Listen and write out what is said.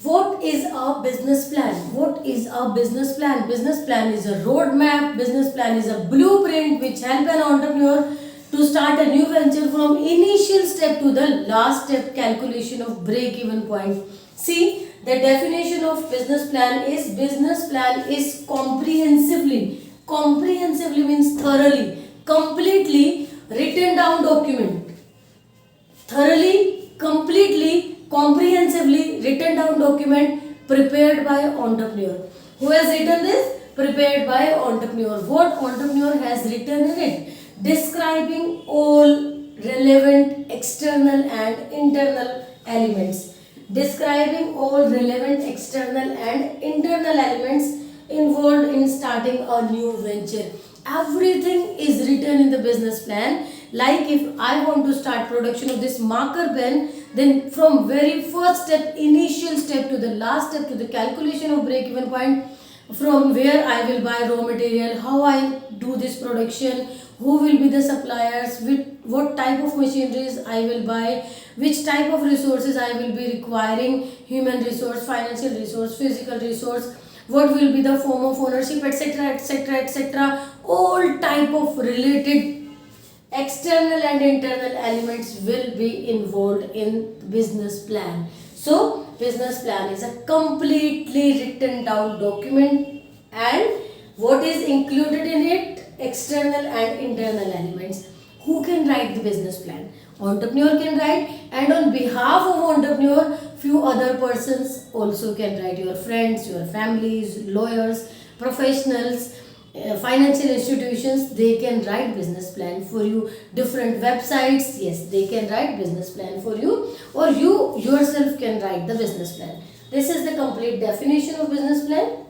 What is a business plan? What is a business plan? Business plan is a roadmap. Business plan is a blueprint which help an entrepreneur to start a new venture from initial step to the last step, calculation of break even point. See, the definition of business plan is comprehensively means thoroughly, completely written down document, thoroughly, completely, comprehensively written down document prepared by entrepreneur. Who has written this? Prepared by entrepreneur. What entrepreneur has written in it? Describing all relevant external and internal elements. Describing all relevant external and internal elements involved in starting a new venture. Everything is written in the business plan. Like if I want to start production of this marker pen, then from very first step, initial step to the last step to the calculation of break even point, from where I will buy raw material, how I do this production, who will be the suppliers, with what type of machineries I will buy, which type of resources I will be requiring, human resource, financial resource, physical resource, what will be the form of ownership, etc., etc., etc. All type of related external and internal elements will be involved in business plan. So business plan is a completely written down document, and what is included in it? External and internal elements. Who can write the business plan? Entrepreneur can write, and on behalf of entrepreneur, few other persons also can write. Your friends, your families, lawyers, professionals, financial institutions, they can write business plan for you. Different websites, yes, they can write business plan for you, or you yourself can write the business plan. This is the complete definition of business plan.